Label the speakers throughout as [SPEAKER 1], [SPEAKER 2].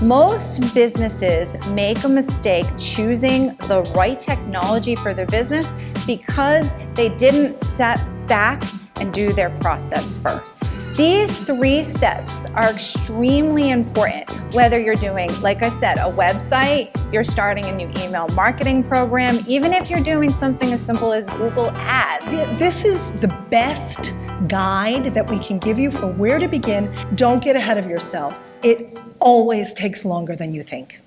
[SPEAKER 1] Most businesses make a mistake choosing the right technology for their business because they didn't step back and do their process first. These 3 steps are extremely important, whether you're doing, like I said, a website, you're starting a new email marketing program, even if you're doing something as simple as Google Ads.
[SPEAKER 2] This is the best guide that we can give you for where to begin. Don't get ahead of yourself. It always takes longer than you think.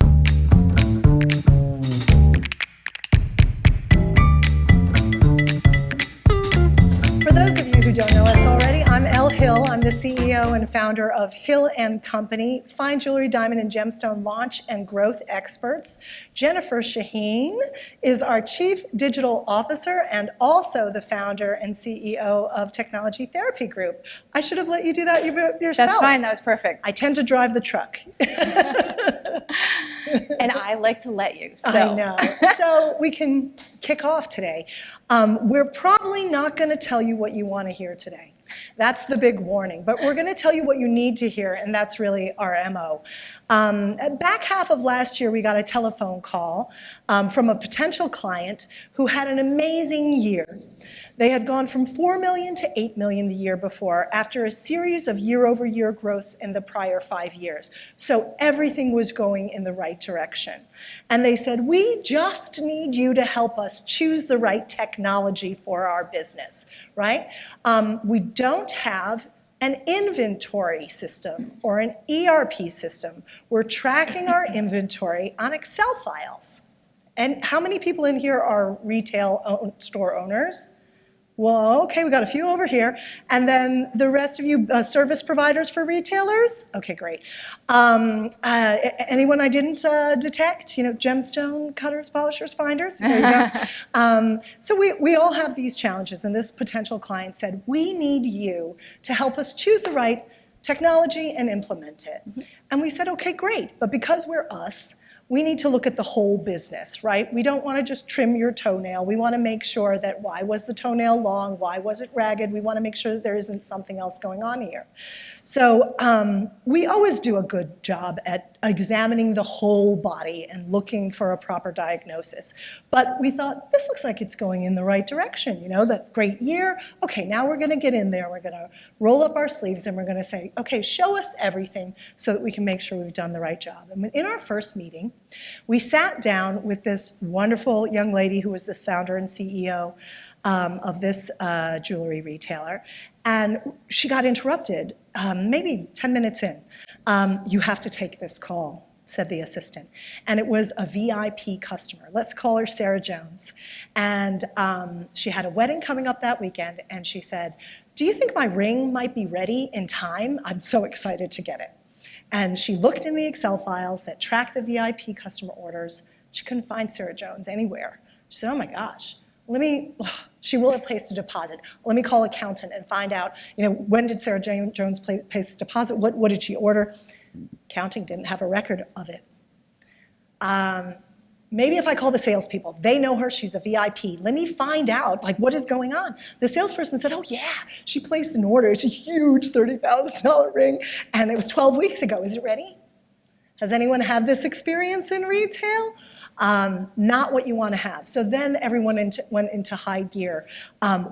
[SPEAKER 2] For those of you who don't know us already, I'm Elle Hill. I'm the CEO and founder of Hill & Company, fine jewelry, diamond, and gemstone launch and growth experts. Jennifer Shaheen is our Chief Digital Officer and also the founder and CEO of Technology Therapy Group. I should have let you do that yourself.
[SPEAKER 1] That's fine, that was perfect.
[SPEAKER 2] I tend to drive the truck.
[SPEAKER 1] And I like to let you. So.
[SPEAKER 2] I know. So we can kick off today. We're probably not going to tell you what you want to hear today. That's the big warning. But we're going to tell you what you need to hear, and that's really our MO. Back half of last year, we got a telephone call from a potential client who had an amazing year. They had gone from 4 million to 8 million the year before after a series of year-over-year growths in the prior 5 years. So everything was going in the right direction. And they said, we just need you to help us choose the right technology for our business, right? We don't have an inventory system or an ERP system. We're tracking our inventory on Excel files. And how many people in here are retail store owners? Well, okay, we got a few over here. And then the rest of you, service providers for retailers? Okay, great. Anyone I didn't detect? You know, gemstone cutters, polishers, finders? There you go. So we all have these challenges, and this potential client said, we need you to help us choose the right technology and implement it. Mm-hmm. And we said, okay, great, but because we're us, we need to look at the whole business, right? We don't want to just trim your toenail. We want to make sure that why was the toenail long? Why was it ragged? We want to make sure that there isn't something else going on here. So we always do a good job at examining the whole body and looking for a proper diagnosis. But we thought, this looks like it's going in the right direction. You know, that great year. Okay, now we're going to get in there. We're going to roll up our sleeves and we're going to say, okay, show us everything so that we can make sure we've done the right job. And in our first meeting, we sat down with this wonderful young lady who was this founder and CEO of this jewelry retailer, and she got interrupted maybe 10 minutes in. You have to take this call, said the assistant. And it was a VIP customer. Let's call her Sarah Jones. And she had a wedding coming up that weekend, and she said, do you think my ring might be ready in time? I'm so excited to get it. And she looked in the Excel files that tracked the VIP customer orders. She couldn't find Sarah Jones anywhere. She said, oh my gosh, she will have placed a deposit. Let me call accountant and find out, you know, when did Sarah Jones place a deposit? What did she order? Accounting didn't have a record of it. Maybe if I call the salespeople, they know her, she's a VIP. Let me find out, like, what is going on? The salesperson said, oh yeah, she placed an order. It's a huge $30,000 ring, and it was 12 weeks ago. Is it ready? Has anyone had this experience in retail? Not what you want to have. So then everyone went into high gear.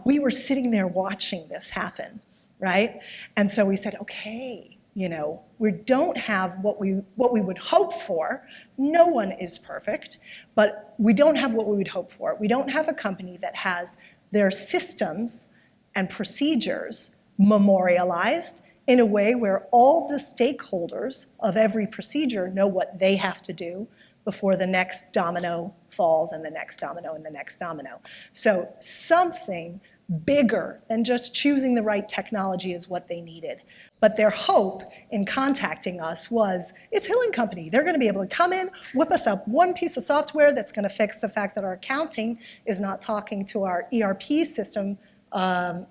[SPEAKER 2] We were sitting there watching this happen, right? And so we said, okay, you know, we don't have what we would hope for. No one is perfect, but we don't have what we would hope for. We don't have a company that has their systems and procedures memorialized in a way where all the stakeholders of every procedure know what they have to do before the next domino falls and the next domino and the next domino. So something bigger than just choosing the right technology is what they needed. But their hope in contacting us was, it's Hill & Company. They're going to be able to come in, whip us up one piece of software that's going to fix the fact that our accounting is not talking to our ERP system,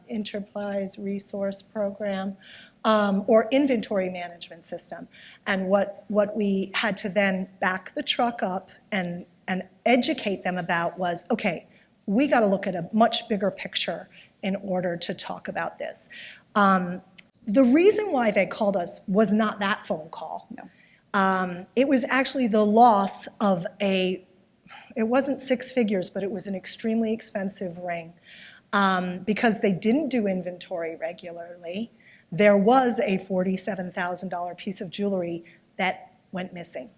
[SPEAKER 2] Enterprise Resource Program, or inventory management system. And what we had to then back the truck up and educate them about was, okay, we got to look at a much bigger picture in order to talk about this. The reason why they called us was not that phone call.
[SPEAKER 1] No.
[SPEAKER 2] It was actually the loss of it wasn't six figures, but it was an extremely expensive ring. Because they didn't do inventory regularly, there was a $47,000 piece of jewelry that went missing.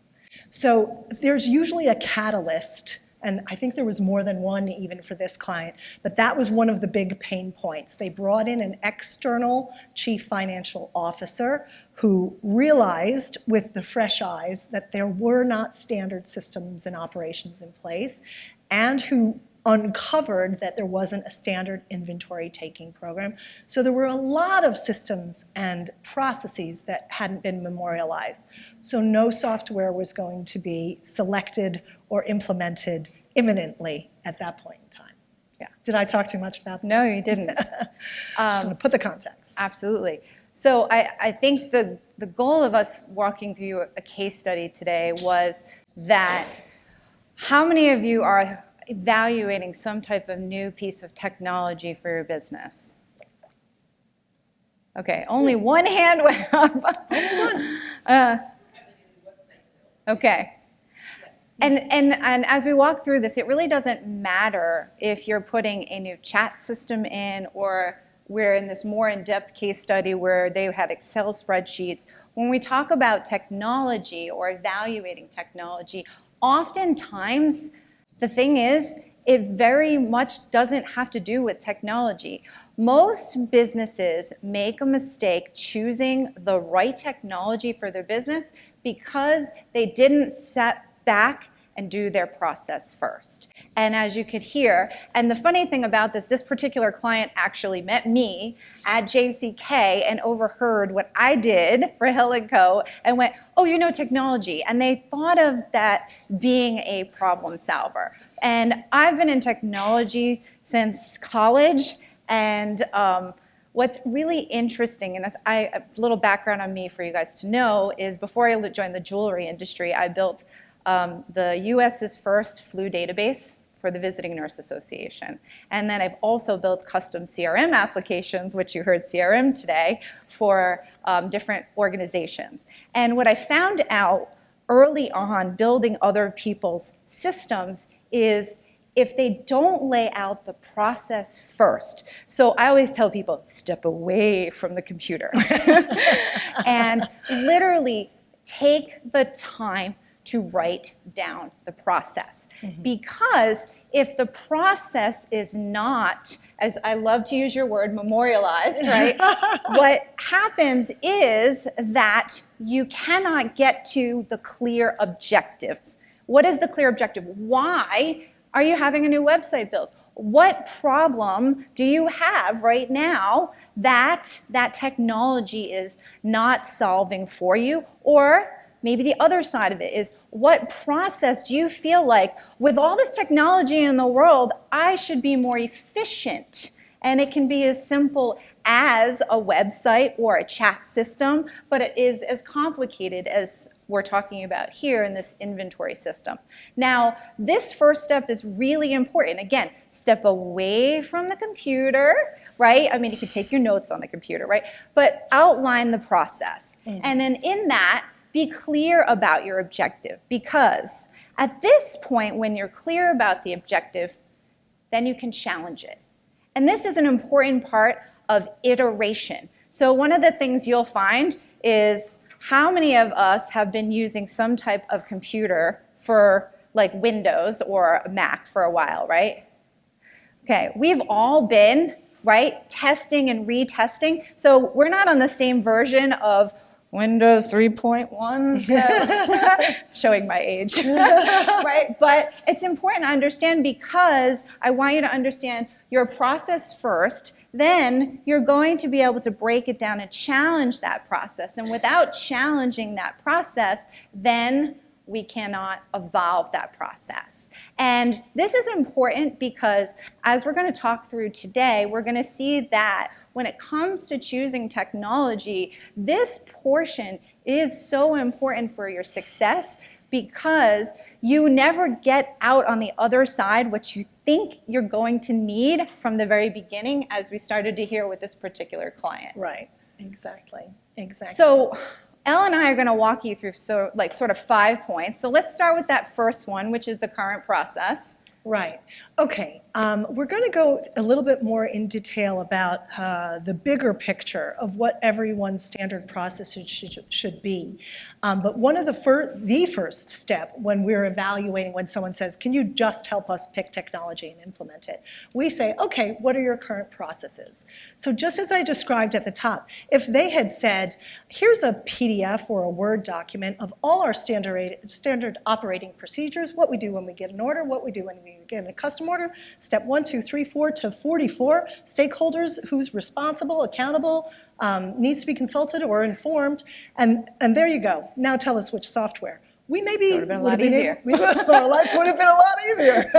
[SPEAKER 2] So there's usually a catalyst, and I think there was more than one even for this client, but that was one of the big pain points. They brought in an external chief financial officer who realized with the fresh eyes that there were not standard systems and operations in place, and who uncovered that there wasn't a standard inventory taking program. So there were a lot of systems and processes that hadn't been memorialized. So no software was going to be selected or implemented imminently at that point in time. Yeah. Did I talk too much about that?
[SPEAKER 1] No, you didn't.
[SPEAKER 2] Just want to put the context.
[SPEAKER 1] Absolutely. So I think the goal of us walking through a case study today was that how many of you are evaluating some type of new piece of technology for your business? Okay, only one hand went up. Okay. And as we walk through this, it really doesn't matter if you're putting a new chat system in, or we're in this more in-depth case study where they had Excel spreadsheets. When we talk about technology or evaluating technology, oftentimes the thing is, it very much doesn't have to do with technology. Most businesses make a mistake choosing the right technology for their business because they didn't step back and do their process first. And as you could hear, and the funny thing about this particular client actually met me at JCK and overheard what I did for Hill & Co. and went, oh, you know technology. And they thought of that being a problem solver. And I've been in technology since college, and what's really interesting, and a little background on me for you guys to know, is before I joined the jewelry industry, I built the US's first flu database for the Visiting Nurse Association. And then I've also built custom CRM applications, which you heard CRM today, for different organizations. And what I found out early on building other people's systems is if they don't lay out the process first. So I always tell people, step away from the computer and literally take the time to write down the process. Mm-hmm. Because if the process is not, as I love to use your word, memorialized, right? What happens is that you cannot get to the clear objective. What is the clear objective? Why are you having a new website built? What problem do you have right now that technology is not solving for you? Or maybe the other side of it is, what process do you feel like, with all this technology in the world, I should be more efficient? And it can be as simple as a website or a chat system, but it is as complicated as we're talking about here in this inventory system. Now, this first step is really important. Again, step away from the computer, right? I mean, you could take your notes on the computer, right? But outline the process. Mm-hmm. And then in that, be clear about your objective, because at this point, when you're clear about the objective, then you can challenge it. And this is an important part of iteration. So one of the things you'll find is, how many of us have been using some type of computer for like Windows or a Mac for a while, right? Okay, we've all been, right, testing and retesting. So we're not on the same version of Windows 3.1, showing my age, right? But it's important to understand, because I want you to understand your process first. Then you're going to be able to break it down and challenge that process. And without challenging that process, then we cannot evolve that process. And this is important because, as we're going to talk through today, we're going to see that when it comes to choosing technology, this portion is so important for your success, because you never get out on the other side what you think you're going to need from the very beginning, as we started to hear with this particular client.
[SPEAKER 2] Right, exactly.
[SPEAKER 1] So Elle and I are going to walk you through sort of 5 points. So let's start with that first one, which is the current process.
[SPEAKER 2] Right. Okay. We're going to go a little bit more in detail about the bigger picture of what everyone's standard process should be. But one of the first step when we're evaluating, when someone says, can you just help us pick technology and implement it? We say, okay, what are your current processes? So just as I described at the top, if they had said, here's a PDF or a Word document of all our standard operating procedures, what we do when we get an order, what we do when we get a custom order, step 1, 2, 3, 4 to 44, stakeholders, who's responsible, accountable, needs to be consulted or informed, and there you go. Now tell us which software. We maybe
[SPEAKER 1] would have been a lot easier.
[SPEAKER 2] Our life would have been a lot easier.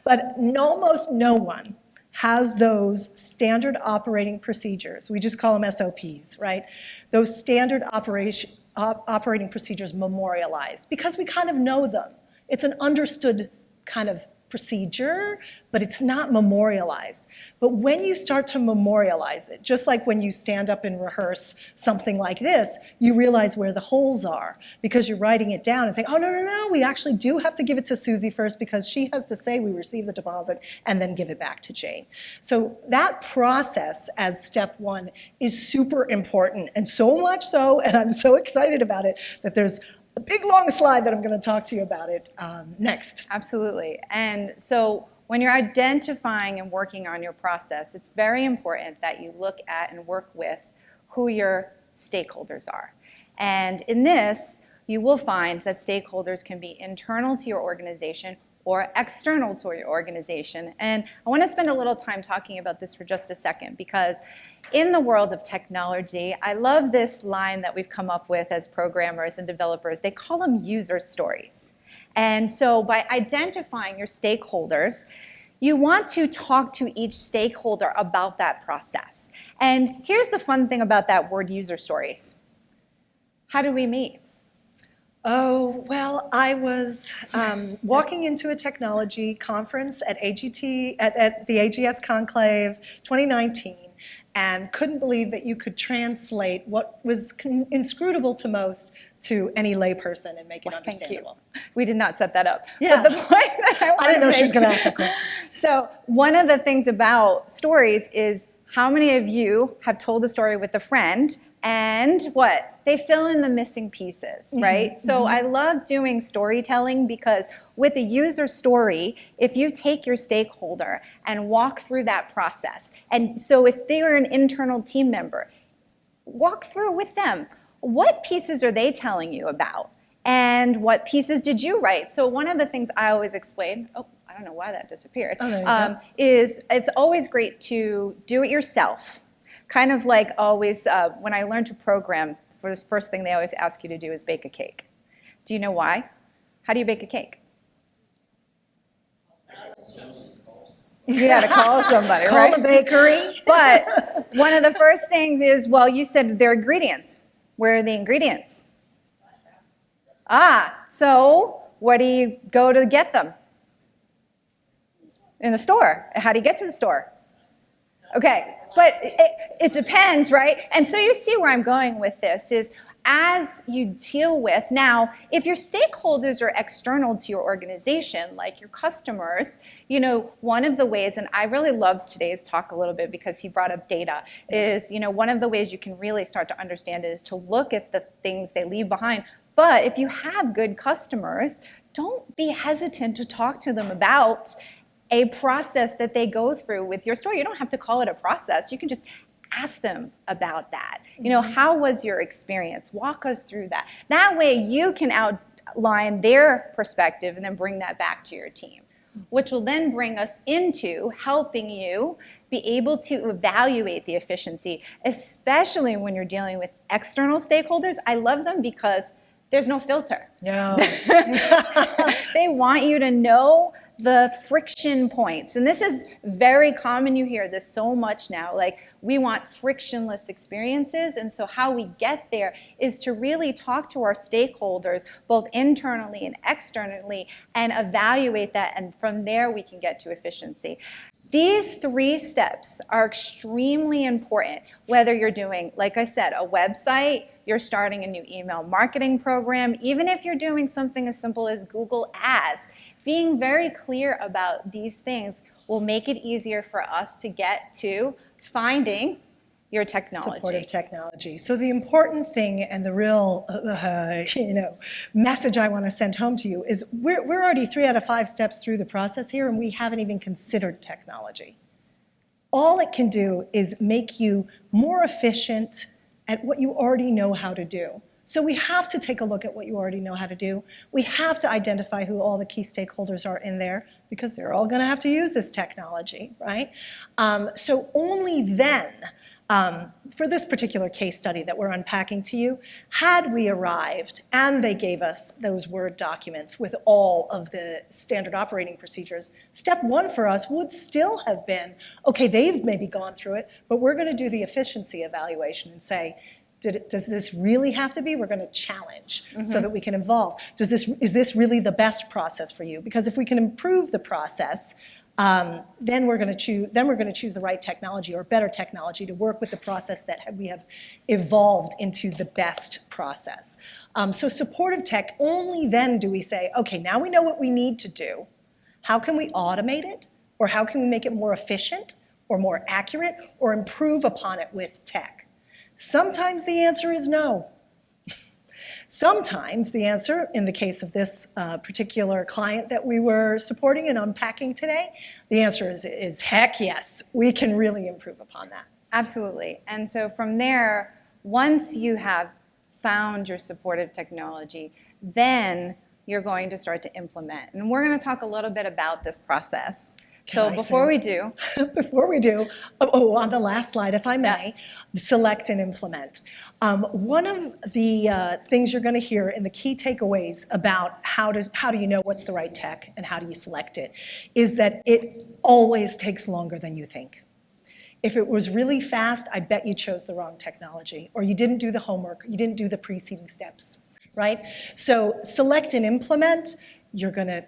[SPEAKER 2] But almost no one has those standard operating procedures. We just call them SOPs, right? Those standard operating procedures memorialized because we kind of know them. It's an understood kind of procedure, but it's not memorialized. But when you start to memorialize it, just like when you stand up and rehearse something like this, you realize where the holes are because you're writing it down and think, oh, no, we actually do have to give it to Susie first because she has to say we received the deposit and then give it back to Jane. So that process as step 1 is super important, and so much so, and I'm so excited about it, that there's a big long slide that I'm going to talk to you about it next.
[SPEAKER 1] Absolutely. And so when you're identifying and working on your process, it's very important that you look at and work with who your stakeholders are. And in this, you will find that stakeholders can be internal to your organization or external to your organization. And I want to spend a little time talking about this for just a second, because in the world of technology, I love this line that we've come up with as programmers and developers. They call them user stories. And so by identifying your stakeholders, you want to talk to each stakeholder about that process. And here's the fun thing about that word user stories. How do we meet?
[SPEAKER 2] Oh, well, I was walking into a technology conference at AGT, at the AGS Conclave 2019, and couldn't believe that you could translate what was inscrutable to most to any layperson and make it understandable.
[SPEAKER 1] Thank you. We did not set that up.
[SPEAKER 2] Yeah.
[SPEAKER 1] But the point that
[SPEAKER 2] I didn't know she was going to ask that question.
[SPEAKER 1] So one of the things about stories is how many of you have told a story with a friend and what? They fill in the missing pieces, right? So I love doing storytelling because with a user story, if you take your stakeholder and walk through that process, and so if they are an internal team member, walk through with them. What pieces are they telling you about? And what pieces did you write? So one of the things I always explain, I don't know why that disappeared, is it's always great to do it yourself. Kind of like always, when I learned to program, the first thing they always ask you to do is bake a cake. Do you know why? How do you bake a cake? You got to call somebody, right?
[SPEAKER 2] Call the bakery.
[SPEAKER 1] But one of the first things is, well, you said their ingredients. Where are the ingredients? So where do you go to get them? In the store. How do you get to the store? Okay. But it depends, right? And so you see where I'm going with this is as you deal with, now, if your stakeholders are external to your organization, like your customers, one of the ways, and I really loved today's talk a little bit because he brought up data, is, one of the ways you can really start to understand it is to look at the things they leave behind. But if you have good customers, don't be hesitant to talk to them about a process that they go through with your store. You don't have to call it a process. You can just ask them about that. How was your experience? Walk us through that. That way you can outline their perspective and then bring that back to your team, which will then bring us into helping you be able to evaluate the efficiency, especially when you're dealing with external stakeholders. I love them because there's no filter.
[SPEAKER 2] No.
[SPEAKER 1] They want you to know the friction points. And this is very common. You hear this so much now. Like, we want frictionless experiences. And so how we get there is to really talk to our stakeholders, both internally and externally, and evaluate that. And from there, we can get to efficiency. These 3 steps are extremely important, whether you're doing, like I said, a website, you're starting a new email marketing program, even if you're doing something as simple as Google Ads. Being very clear about these things will make it easier for us to get to finding your technology.
[SPEAKER 2] Supportive technology. So the important thing and the real message I want to send home to you is we're already 3 out of 5 steps through the process here, and we haven't even considered technology. All it can do is make you more efficient at what you already know how to do. So we have to take a look at what you already know how to do. We have to identify who all the key stakeholders are in there, because they're all going to have to use this technology, right? So only then, for this particular case study that we're unpacking to you, had we arrived and they gave us those Word documents with all of the standard operating procedures, step 1 for us would still have been, okay, they've maybe gone through it, but we're going to do the efficiency evaluation and say, does this really have to be? We're going to challenge so that we can evolve. Is this really the best process for you? Because if we can improve the process, then we're going to choose the right technology or better technology to work with the process that we have evolved into the best process. So supportive tech, only then do we say, okay, now we know what we need to do. How can we automate it? Or how can we make it more efficient or more accurate or improve upon it with tech? Sometimes the answer is no. Sometimes the answer, in the case of this particular client that we were supporting and unpacking today, the answer is heck yes, we can really improve upon that.
[SPEAKER 1] Absolutely. And so from there, once you have found your supportive technology, then you're going to start to implement. And we're going to talk a little bit about this process. So before we do,
[SPEAKER 2] on the last slide, if I may, select and implement. One of the things you're going to hear in the key takeaways about how do you know what's the right tech and how do you select it, is that it always takes longer than you think. If it was really fast, I bet you chose the wrong technology, or you didn't do the homework, you didn't do the preceding steps, right? So select and implement, you're going to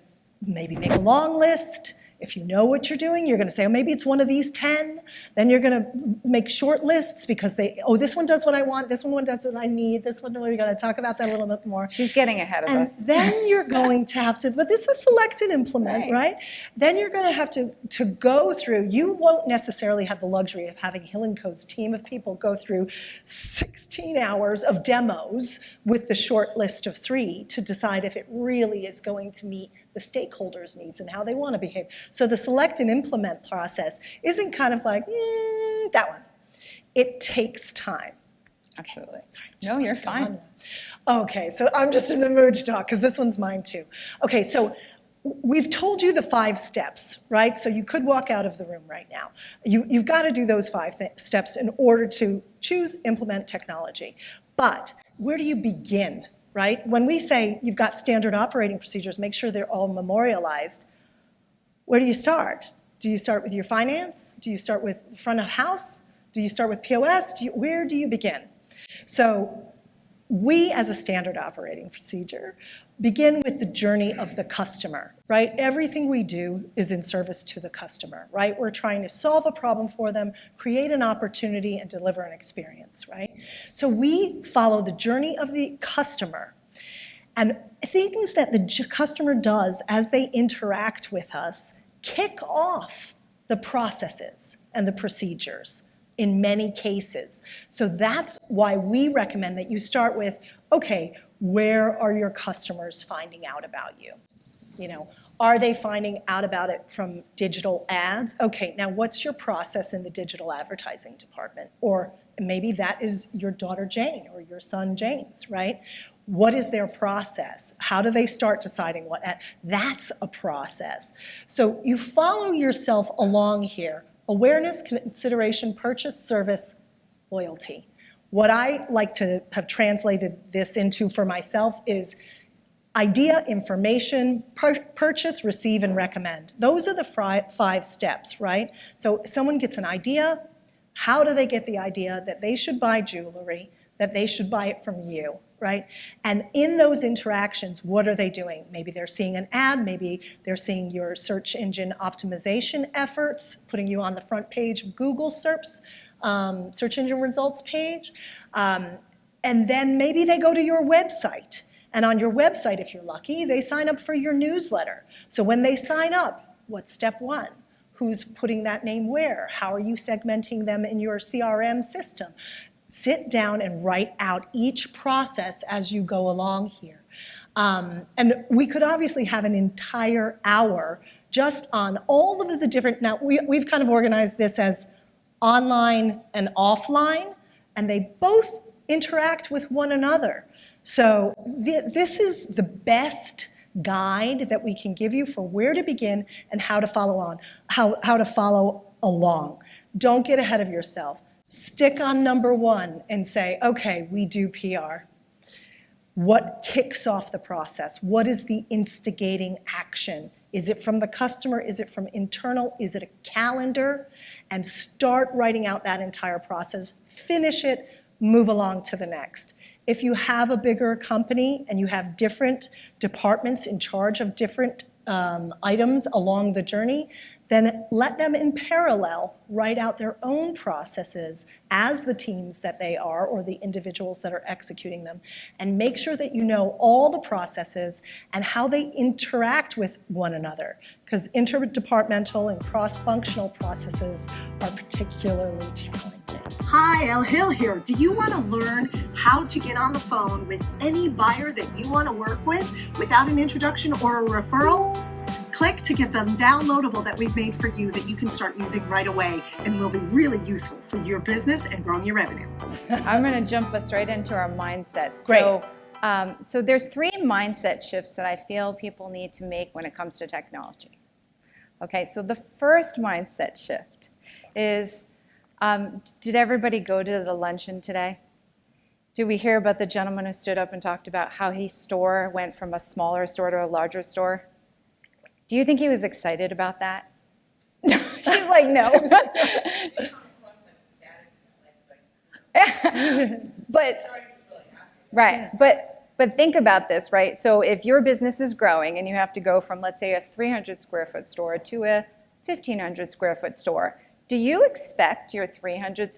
[SPEAKER 2] maybe make a long list. If you know what you're doing, you're going to say, oh, maybe it's one of these 10. Then you're going to make short lists because this one does what I want, this one does what I need, this one, we're going to talk about that a little bit more.
[SPEAKER 1] She's getting ahead of us.
[SPEAKER 2] And then you're going to have to, but this is select and implement, right? Then you're going to have to go through, you won't necessarily have the luxury of having Hill & Co.'s team of people go through 16 hours of demos with the short list of 3 to decide if it really is going to meet the stakeholders' needs and how they want to behave. So the select and implement process isn't kind of like, that one. It takes time.
[SPEAKER 1] Absolutely. Sorry, no, you're fine.
[SPEAKER 2] Okay, so I'm just in the mood to talk because this one's mine too. Okay, so we've told you the 5 steps, right? So you could walk out of the room right now. You've got to do those 5 steps in order to choose, implement technology. But where do you begin? Right? When we say you've got standard operating procedures, make sure they're all memorialized. Where do you start? Do you start with your finance? Do you start with front of house? Do you start with POS? Where do you begin? So we, as a standard operating procedure, begin with the journey of the customer, right? Everything we do is in service to the customer, right? We're trying to solve a problem for them, create an opportunity, and deliver an experience, right? So we follow the journey of the customer, and things that the customer does as they interact with us kick off the processes and the procedures in many cases. So that's why we recommend that you start with, okay, where are your customers finding out about you? Are they finding out about it from digital ads? Okay, now what's your process in the digital advertising department? Or maybe that is your daughter Jane or your son James, right? What is their process? How do they start deciding what ad? That's a process. So you follow yourself along here. Awareness, consideration, purchase, service, loyalty. What I like to have translated this into for myself is idea, information, purchase, receive, and recommend. Those are the 5 steps, right? So someone gets an idea. How do they get the idea that they should buy jewelry, that they should buy it from you, right? And in those interactions, what are they doing? Maybe they're seeing an ad, maybe they're seeing your search engine optimization efforts, putting you on the front page of Google SERPs, search engine results page. And then maybe they go to your website. And on your website, if you're lucky, they sign up for your newsletter. So when they sign up, what's step one? Who's putting that name where? How are you segmenting them in your CRM system? Sit down and write out each process as you go along here. And we could obviously have an entire hour just on all of the different, now we've kind of organized this as online and offline, and they both interact with one another. So this is the best guide that we can give you for where to begin and how to follow on, how to follow along. Don't get ahead of yourself. Stick on number one and say, okay, we do PR. What kicks off the process? What is the instigating action? Is it from the customer? Is it from internal? Is it a calendar? And start writing out that entire process. Finish it, move along to the next. If you have a bigger company and you have different departments in charge of different items along the journey, then let them in parallel write out their own processes as the teams that they are or the individuals that are executing them. And make sure that you know all the processes and how they interact with one another, because interdepartmental and cross-functional processes are particularly challenging.
[SPEAKER 3] Hi, El Hill here. Do you want to learn how to get on the phone with any buyer that you want to work with without an introduction or a referral? Click to get the downloadable that we've made for you that you can start using right away and will be really useful for your business and growing your revenue.
[SPEAKER 1] I'm going to jump us right into our mindset.
[SPEAKER 2] Great.
[SPEAKER 1] So there's 3 mindset shifts that I feel people need to make when it comes to technology. Okay, so the first mindset shift is, did everybody go to the luncheon today? Did we hear about the gentleman who stood up and talked about how his store went from a smaller store to a larger store? Do you think he was excited about that? She's like, no. But right, but think about this, right? So if your business is growing and you have to go from, let's say, a 300 square foot store to a 1,500 square foot store, do you expect your 300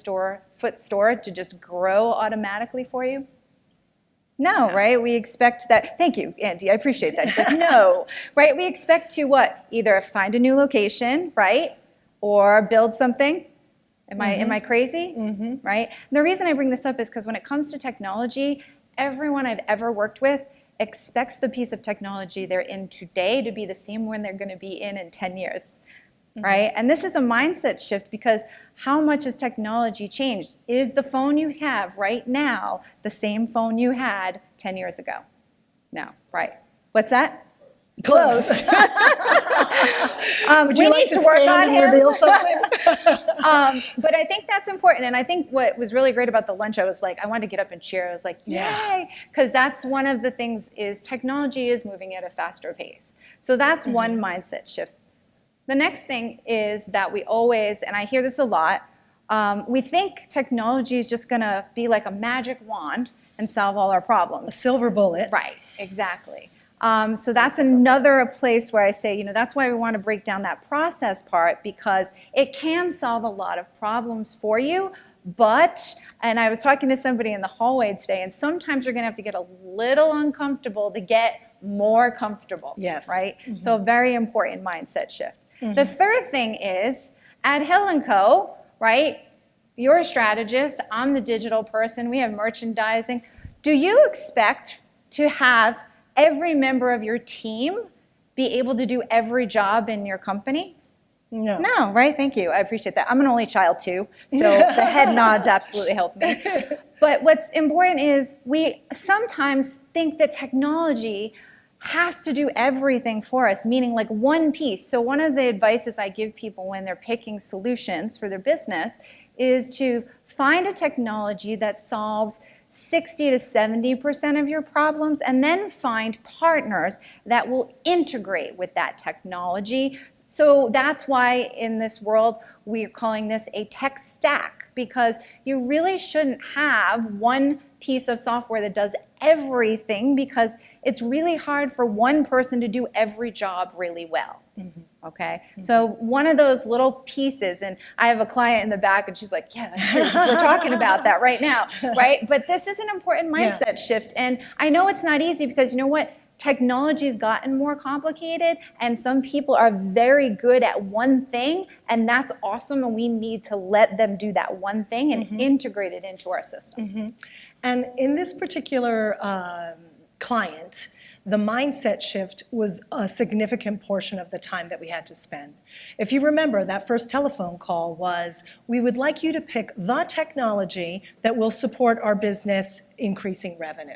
[SPEAKER 1] foot store to just grow automatically for you? No, right? We expect that. Thank you, Andy. I appreciate that. But no, right? We expect to what? Either find a new location, right? Or build something. Am I crazy? Mm-hmm. Right? And the reason I bring this up is because when it comes to technology, everyone I've ever worked with expects the piece of technology they're in today to be the same one they're going to be in 10 years. Right? And this is a mindset shift because how much has technology changed? Is the phone you have right now the same phone you had 10 years ago? No, right. What's that? Close.
[SPEAKER 2] Would you like to work on and reveal something?
[SPEAKER 1] But I think that's important. And I think what was really great about the lunch, I was like, I wanted to get up and cheer. I was like, yay! Because that's one of the things is technology is moving at a faster pace. So that's one mindset shift. The next thing is that we always, and I hear this a lot, we think technology is just going to be like a magic wand and solve all our problems.
[SPEAKER 2] A silver bullet.
[SPEAKER 1] Right, exactly. So that's another place where I say, that's why we want to break down that process part, because it can solve a lot of problems for you. But, and I was talking to somebody in the hallway today, and sometimes you're going to have to get a little uncomfortable to get more comfortable.
[SPEAKER 2] Yes.
[SPEAKER 1] Right? Mm-hmm. So a very important mindset shift. Mm-hmm. The third thing is, at Hill & Co., right, you're a strategist, I'm the digital person, we have merchandising. Do you expect to have every member of your team be able to do every job in your company?
[SPEAKER 2] No.
[SPEAKER 1] No, right? Thank you. I appreciate that. I'm an only child too, so the head nods absolutely help me. But what's important is we sometimes think that technology has to do everything for us, meaning like one piece. So one of the advices I give people when they're picking solutions for their business is to find a technology that solves 60 to 70% of your problems, and then find partners that will integrate with that technology So that's why in this world, we're calling this a tech stack, because you really shouldn't have one piece of software that does everything, because it's really hard for one person to do every job really well. Okay, so one of those little pieces, and I have a client in the back and she's like, yeah, that's true, because we're talking about that right now, right? But this is an important mindset shift. And I know it's not easy, because you know what? Technology's gotten more complicated, and some people are very good at one thing, and that's awesome, and we need to let them do that one thing and integrate it into our systems.
[SPEAKER 2] And in this particular client, the mindset shift was a significant portion of the time that we had to spend. If you remember, that first telephone call was, we would like you to pick the technology that will support our business increasing revenue,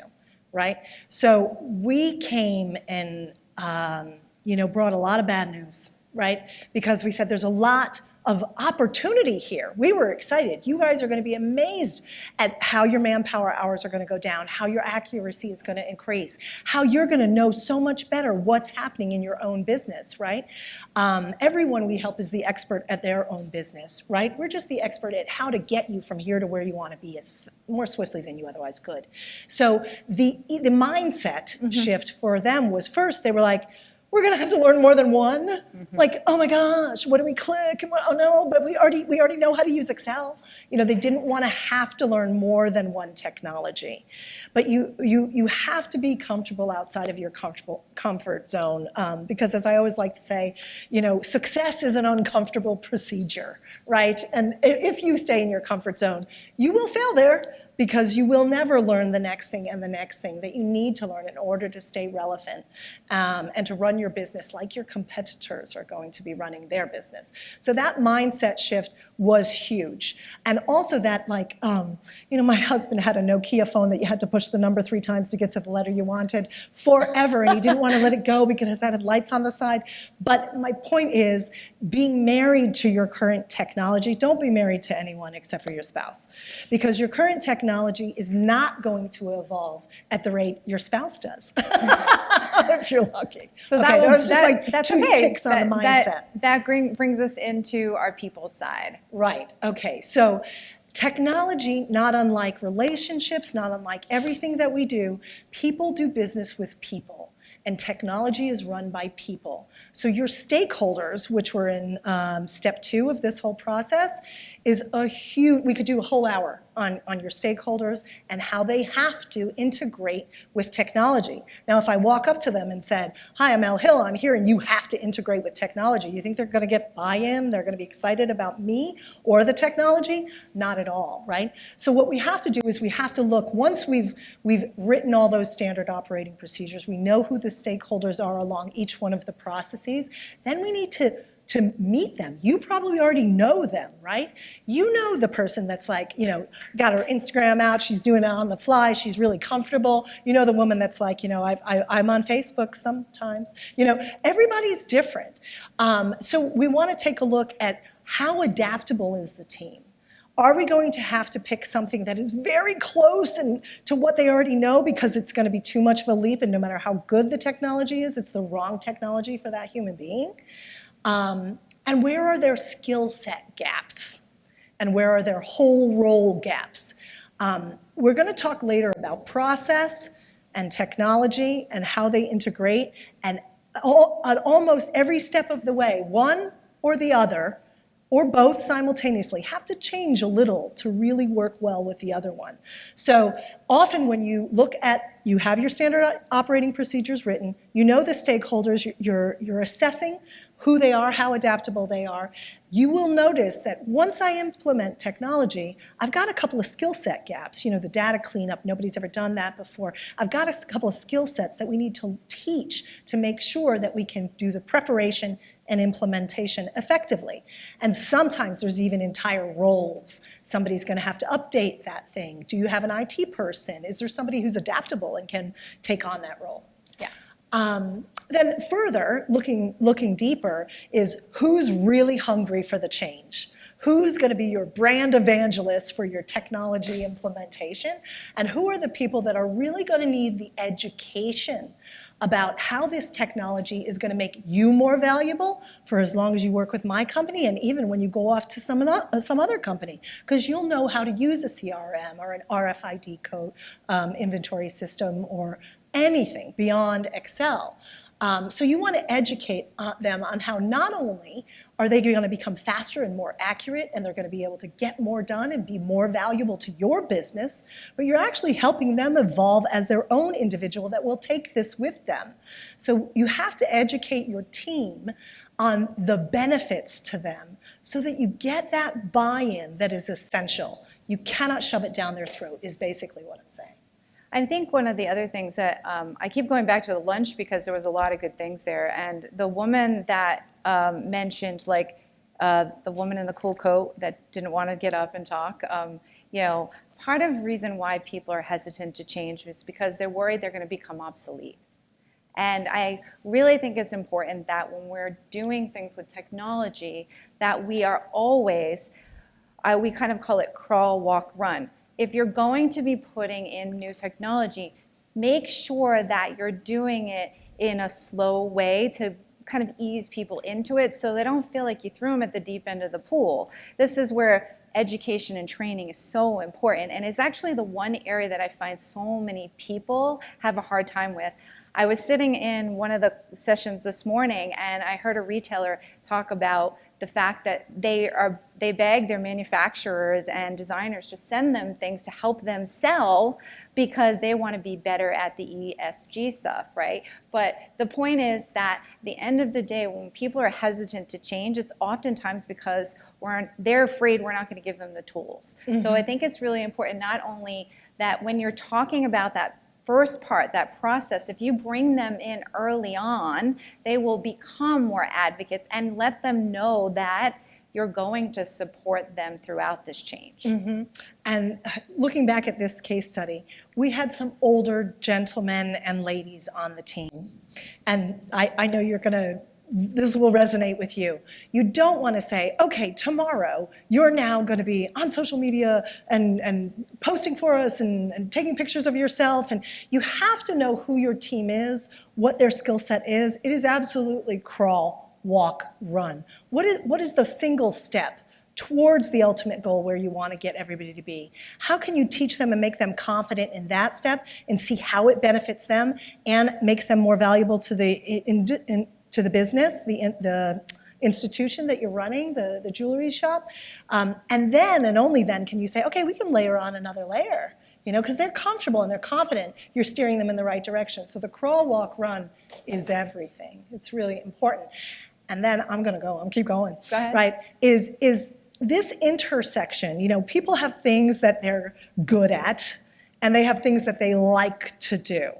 [SPEAKER 2] right? So we came and brought a lot of bad news, right? Because we said there's a lot of opportunity here. We were excited. You guys are going to be amazed at how your manpower hours are going to go down, how your accuracy is going to increase, how you're going to know so much better what's happening in your own business, right? Everyone we help is the expert at their own business, right? We're just the expert at how to get you from here to where you want to be as more swiftly than you otherwise could. So the mindset shift for them was, first they were like, we're going to have to learn more than one. Like, oh my gosh, what do we click? And oh no, but we already know how to use Excel. They didn't want to have to learn more than one technology. But you have to be comfortable outside of your comfort zone, because as I always like to say, success is an uncomfortable procedure, right? And if you stay in your comfort zone, you will fail there, because you will never learn the next thing and the next thing that you need to learn in order to stay relevant and to run your business like your competitors are going to be running their business. So that mindset shift was huge. And also that, my husband had a Nokia phone that you had to push the number 3 times to get to the letter you wanted forever, and he didn't want to let it go because it had lights on the side. But my point is, being married to your current technology, don't be married to anyone except for your spouse, because your current technology is not going to evolve at the rate your spouse does, if you're lucky.
[SPEAKER 1] So
[SPEAKER 2] that was just
[SPEAKER 1] that's
[SPEAKER 2] two
[SPEAKER 1] okay.
[SPEAKER 2] ticks on the mindset.
[SPEAKER 1] That brings us into our people side.
[SPEAKER 2] Right, okay, so technology, not unlike relationships, not unlike everything that we do, people do business with people. And technology is run by people. So your stakeholders, which were in step 2 of this whole process, is a huge, we could do a whole hour on your stakeholders and how they have to integrate with technology. Now, if I walk up to them and said, hi, I'm Al Hill, I'm here, and you have to integrate with technology, you think they're going to get buy-in? They're going to be excited about me or the technology? Not at all, right? So what we have to do is we have to look, once we've written all those standard operating procedures, we know who the stakeholders are along each one of the processes, then we need to meet them. You probably already know them, right? You know the person that's got her Instagram out, she's doing it on the fly, she's really comfortable. You know the woman that's like, I'm on Facebook sometimes. Everybody's different. So we want to take a look at how adaptable is the team. Are we going to have to pick something that is very close to what they already know, because it's going to be too much of a leap, and no matter how good the technology is, it's the wrong technology for that human being? And where are their skill set gaps? And where are their whole role gaps? We're going to talk later about process and technology and how they integrate, and at almost every step of the way, one or the other, or both simultaneously, have to change a little to really work well with the other one. So often when you look at, you have your standard operating procedures written, you know the stakeholders, you're assessing who they are, how adaptable they are, you will notice that once I implement technology, I've got a couple of skill set gaps. The data cleanup, nobody's ever done that before. I've got a couple of skill sets that we need to teach to make sure that we can do the preparation and implementation effectively. And sometimes there's even entire roles. Somebody's going to have to update that thing. Do you have an IT person? Is there somebody who's adaptable and can take on that role? Then further, looking deeper, is who's really hungry for the change? Who's going to be your brand evangelist for your technology implementation? And who are the people that are really going to need the education about how this technology is going to make you more valuable for as long as you work with my company, and even when you go off to some other company, because you'll know how to use a CRM or an RFID code inventory system or anything beyond Excel. So you want to educate them on how not only are they going to become faster and more accurate, and they're going to be able to get more done and be more valuable to your business, but you're actually helping them evolve as their own individual that will take this with them. So you have to educate your team on the benefits to them so that you get that buy-in that is essential. You cannot shove it down their throat, is basically what I'm saying.
[SPEAKER 1] I think one of the other things that I keep going back to the lunch because there was a lot of good things there. And the woman that mentioned, like the woman in the cool coat that didn't want to get up and talk, part of the reason why people are hesitant to change is because they're worried they're going to become obsolete. And I really think it's important that when we're doing things with technology, that we are always, we kind of call it crawl, walk, run. If you're going to be putting in new technology, make sure that you're doing it in a slow way to kind of ease people into it so they don't feel like you threw them at the deep end of the pool. This is where education and training is so important, and it's actually the one area that I find so many people have a hard time with. I was sitting in one of the sessions this morning and I heard a retailer talk about the fact that they beg their manufacturers and designers to send them things to help them sell because they want to be better at the ESG stuff, right? But the point is that at the end of the day, when people are hesitant to change, it's oftentimes because they're afraid we're not going to give them the tools. Mm-hmm. So I think it's really important not only that when you're talking about that first part, that process, if you bring them in early on, they will become more advocates, and let them know that you're going to support them throughout this change. Mm-hmm.
[SPEAKER 2] And looking back at this case study, we had some older gentlemen and ladies on the team. And I know this will resonate with you. You don't want to say, okay, tomorrow you're now going to be on social media and posting for us and taking pictures of yourself. And you have to know who your team is, what their skill set is. It is absolutely crawl, walk, run. What is the single step towards the ultimate goal where you want to get everybody to be? How can you teach them and make them confident in that step and see how it benefits them and makes them more valuable to the business, the institution that you're running, the jewelry shop, and then and only then can you say, okay, we can layer on another layer, because they're comfortable and they're confident. You're steering them in the right direction. So the crawl, walk, run is everything. It's really important. And then keep going.
[SPEAKER 1] Go ahead.
[SPEAKER 2] Right, is this intersection, people have things that they're good at and they have things that they like to do.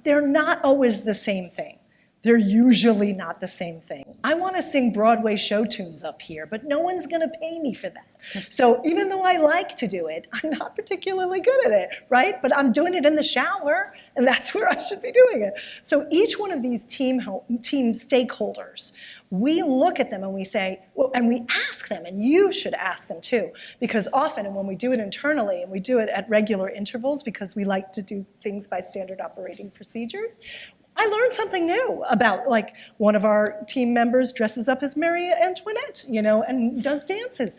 [SPEAKER 2] They're not always the same thing. They're usually not the same thing. I want to sing Broadway show tunes up here, but no one's going to pay me for that. So even though I like to do it, I'm not particularly good at it, right? But I'm doing it in the shower, and that's where I should be doing it. So each one of these team stakeholders, we look at them and we say, and we ask them, and you should ask them too, because often, and when we do it internally, and we do it at regular intervals because we like to do things by standard operating procedures, I learned something new about, like, one of our team members dresses up as Marie Antoinette, and does dances,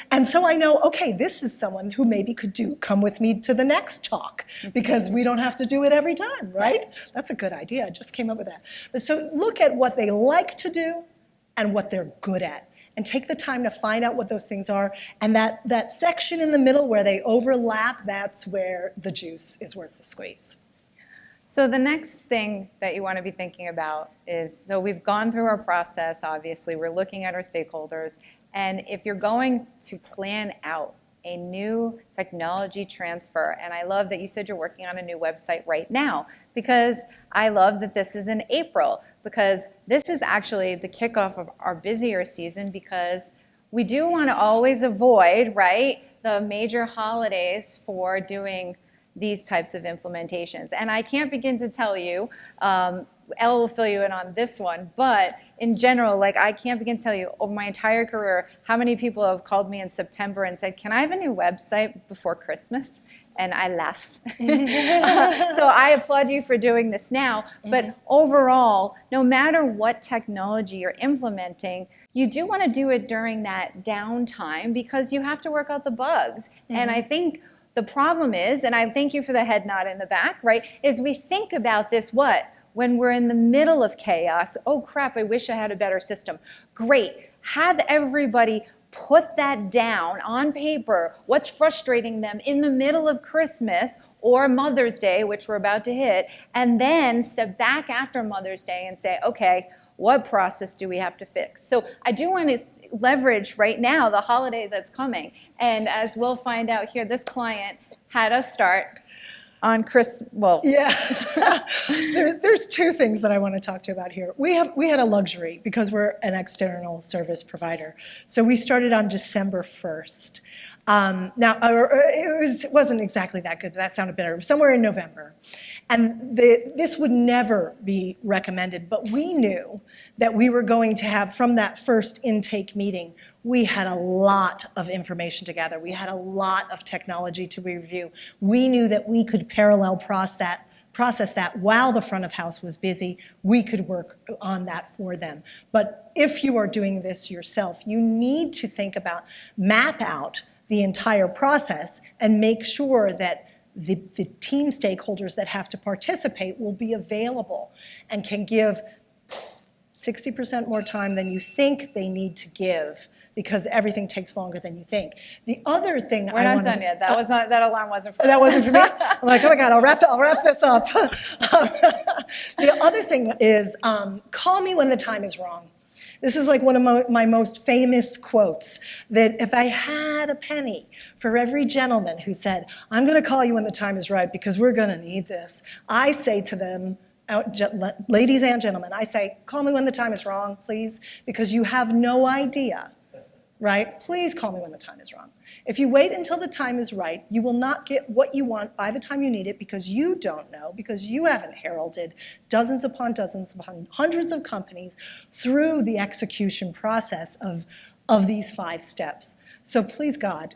[SPEAKER 2] And so I know, okay, this is someone who maybe could come with me to the next talk because we don't have to do it every time, right? That's a good idea. I just came up with that. But so look at what they like to do and what they're good at, and take the time to find out what those things are. And that section in the middle where they overlap, that's where the juice is worth the squeeze.
[SPEAKER 1] So the next thing that you want to be thinking about is, so we've gone through our process, obviously, we're looking at our stakeholders, and if you're going to plan out a new technology transfer, and I love that you said you're working on a new website right now, because I love that this is in April, because this is actually the kickoff of our busier season, because we do want to always avoid, right, the major holidays for doing these types of implementations. And I can't begin to tell you Elle will fill you in on this one, but in general, like I can't begin to tell you over my entire career how many people have called me in September and said, can I have a new website before Christmas? And I laugh. So I applaud you for doing this now, but overall, no matter what technology you're implementing, you do want to do it during that downtime because you have to work out the bugs. And I think the problem is, and I thank you for the head nod in the back, right, is we think about this, when we're in the middle of chaos. Oh crap, I wish I had a better system. Great, have everybody put that down on paper, what's frustrating them in the middle of Christmas or Mother's Day, which we're about to hit, and then step back after Mother's Day and say, okay, what process do we have to fix? So I do want to leverage right now the holiday that's coming. And as we'll find out here, this client had us start on
[SPEAKER 2] There's two things that I want to talk to you about here. We had a luxury because we're an external service provider. So we started on December 1st. Now, it wasn't exactly that good. That sounded better. It was somewhere in November. And this would never be recommended, but we knew that we were going to have, from that first intake meeting, we had a lot of information to gather. We had a lot of technology to review. We knew that we could parallel process that while the front of house was busy. We could work on that for them. But if you are doing this yourself, you need to think about, map out the entire process and make sure that the team stakeholders that have to participate will be available and can give 60% more time than you think they need to give, because everything takes longer than you think. The other thing
[SPEAKER 1] We're not done yet. That alarm wasn't for
[SPEAKER 2] That
[SPEAKER 1] us.
[SPEAKER 2] wasn't for me? I'm like, oh my God, I'll wrap this up. The other thing is, call me when the time is wrong. This is like one of my most famous quotes, that if I had a penny for every gentleman who said, I'm going to call you when the time is right because we're going to need this, I say to them, ladies and gentlemen, I say, call me when the time is wrong, please, because you have no idea, right? Please call me when the time is wrong. If you wait until the time is right, you will not get what you want by the time you need it because you don't know, because you haven't heralded dozens upon hundreds of companies through the execution process of these 5 steps. So please, God,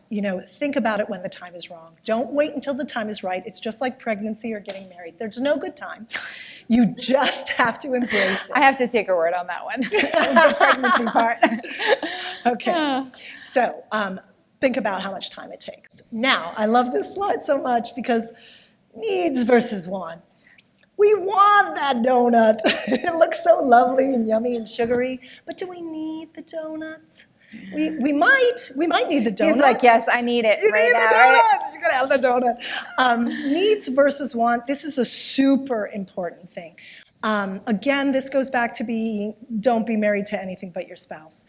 [SPEAKER 2] think about it when the time is wrong. Don't wait until the time is right. It's just like pregnancy or getting married. There's no good time. You just have to embrace it.
[SPEAKER 1] I have to take her word on that one, the pregnancy part.
[SPEAKER 2] Okay, so think about how much time it takes. Now, I love this slide so much because needs versus want. We want that donut. It looks so lovely and yummy and sugary, but do we need the donuts? We might need the donut.
[SPEAKER 1] He's like, yes, I need it
[SPEAKER 2] You
[SPEAKER 1] right
[SPEAKER 2] need
[SPEAKER 1] now.
[SPEAKER 2] the donut.
[SPEAKER 1] Right?
[SPEAKER 2] You're gonna have the donut. Needs versus want. This is a super important thing. Again, this goes back to don't be married to anything but your spouse.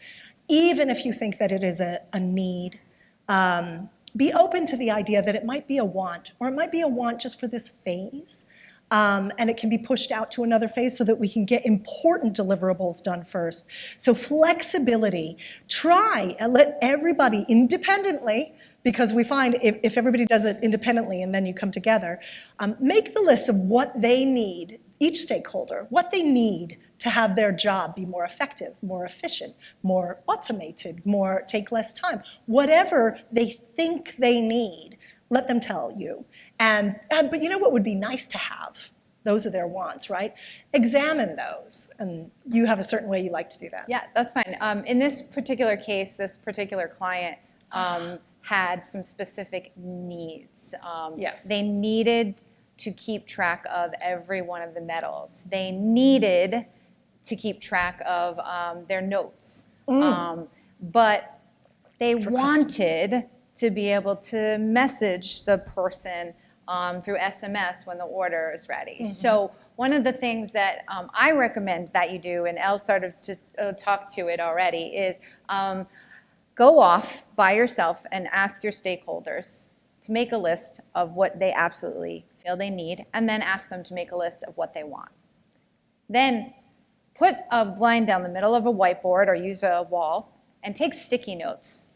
[SPEAKER 2] Even if you think that it is a need, be open to the idea that it might be a want, or it might be a want just for this phase. And it can be pushed out to another phase so that we can get important deliverables done first. So flexibility, try and let everybody independently, because we find if everybody does it independently and then you come together, make the list of what they need, each stakeholder, what they need to have their job be more effective, more efficient, more automated, take less time. Whatever they think they need, let them tell you. But you know what would be nice to have? Those are their wants, right? Examine those, and you have a certain way you like to do that.
[SPEAKER 1] Yeah, that's fine. In this particular case, this particular client had some specific needs.
[SPEAKER 2] Yes.
[SPEAKER 1] They needed to keep track of every one of the medals. They needed to keep track of their notes. But they wanted to be able to message the person through SMS when the order is ready. So one of the things that I recommend that you do, and Elle started to talk to it already, is go off by yourself and ask your stakeholders to make a list of what they absolutely feel they need, and then ask them to make a list of what they want. Then put a line down the middle of a whiteboard or use a wall and take sticky notes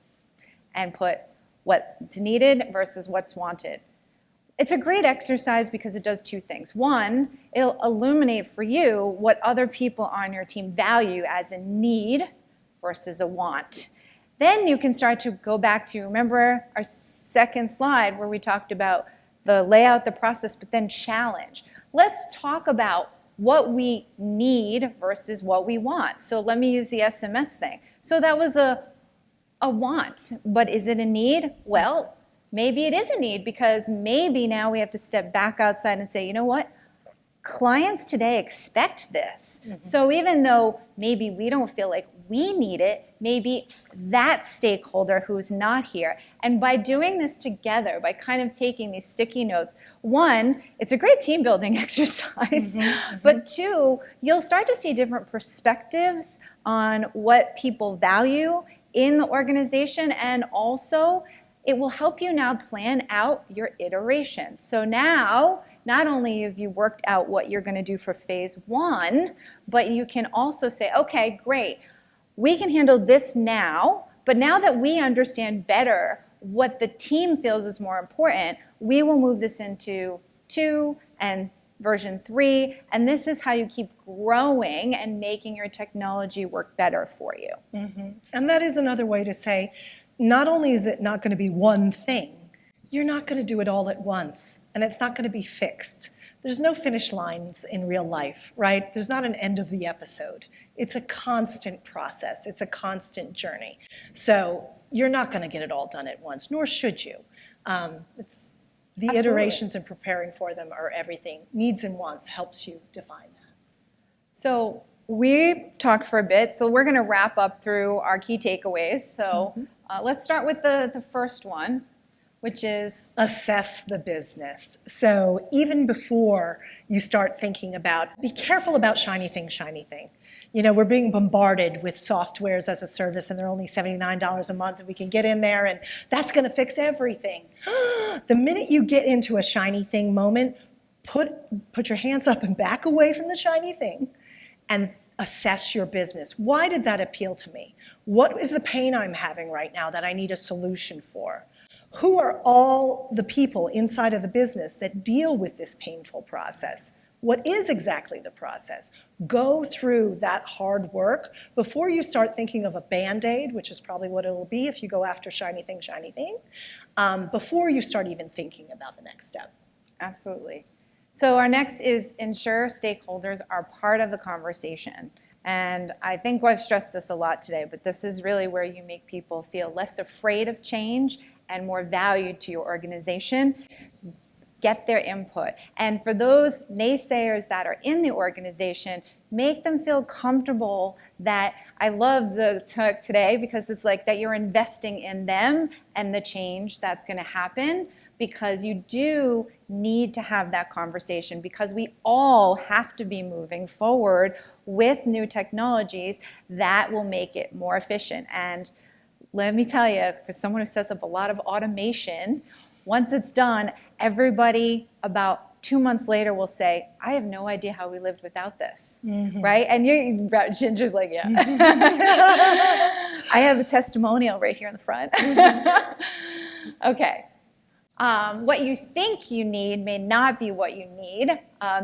[SPEAKER 1] and put what's needed versus what's wanted. It's a great exercise because it does two things. One, it'll illuminate for you what other people on your team value as a need versus a want. Then you can start to go back to, remember our second slide where we talked about the layout, the process, but then challenge. Let's talk about what we need versus what we want. So let me use the SMS thing. So that was a want, but is it a need? Well, maybe it is a need because maybe now we have to step back outside and say, you know what? Clients today expect this. So even though maybe we don't feel like we need it, maybe that stakeholder who's not here. And by doing this together, by kind of taking these sticky notes, one, it's a great team building exercise, but two, you'll start to see different perspectives on what people value in the organization, and also it will help you now plan out your iterations. So now, not only have you worked out what you're going to do for phase one, but you can also say, okay, great, we can handle this now, but now that we understand better what the team feels is more important, we will move this into 2 and version 3, and this is how you keep growing and making your technology work better for you.
[SPEAKER 2] And that is another way to say, not only is it not going to be one thing, you're not going to do it all at once, and it's not going to be fixed. There's no finish lines in real life, right? There's not an end of the episode. It's a constant process. It's a constant journey. So you're not going to get it all done at once, nor should you. It's the
[SPEAKER 1] Absolutely.
[SPEAKER 2] iterations and preparing for them are everything. Needs and wants helps you define that.
[SPEAKER 1] So we talked for a bit, so we're going to wrap up through our key takeaways. So let's start with the first one, which is
[SPEAKER 2] assess the business. So even before you start thinking about, be careful about shiny thing, shiny thing. You know, we're being bombarded with softwares as a service, and they're only $79 a month, and we can get in there, and that's going to fix everything. The minute you get into a shiny thing moment, put your hands up and back away from the shiny thing and assess your business. Why did that appeal to me? What is the pain I'm having right now that I need a solution for? Who are all the people inside of the business that deal with this painful process? What is exactly the process? Go through that hard work before you start thinking of a Band-Aid, which is probably what it will be if you go after shiny thing, before you start even thinking about the next step.
[SPEAKER 1] Absolutely. So our next is ensure stakeholders are part of the conversation. And I think I've stressed this a lot today, but this is really where you make people feel less afraid of change and more valued to your organization. Get their input. And for those naysayers that are in the organization, make them feel comfortable that, I love the talk today because it's like that you're investing in them and the change that's going to happen, because you do need to have that conversation, because we all have to be moving forward with new technologies that will make it more efficient. And let me tell you, for someone who sets up a lot of automation, once it's done, everybody about 2 months later will say, I have no idea how we lived without this, right? And Ginger's like, yeah. I have a testimonial right here in the front. Okay. What you think you need may not be what you need.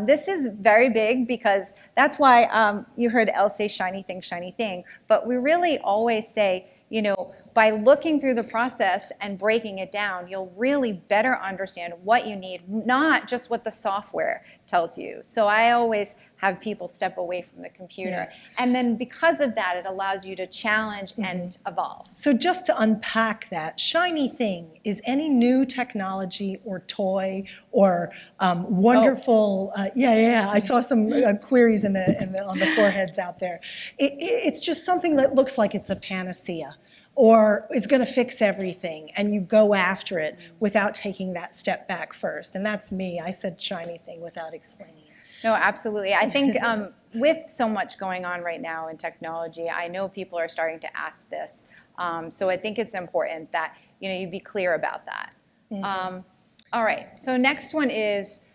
[SPEAKER 1] This is very big because that's why you heard Elle say shiny thing, but we really always say, you know, by looking through the process and breaking it down, you'll really better understand what you need, not just what the software tells you. So I always have people step away from the computer.
[SPEAKER 2] Yeah.
[SPEAKER 1] And then because of that, it allows you to challenge and evolve.
[SPEAKER 2] So just to unpack that, shiny thing is any new technology or toy or wonderful, I saw some queries on the foreheads out there. It's just something that looks like it's a panacea or is going to fix everything, and you go after it without taking that step back first. And that's me. I said shiny thing without explaining it.
[SPEAKER 1] No, absolutely. I think with so much going on right now in technology, I know people are starting to ask this. So I think it's important that you be clear about that. All right. So next one is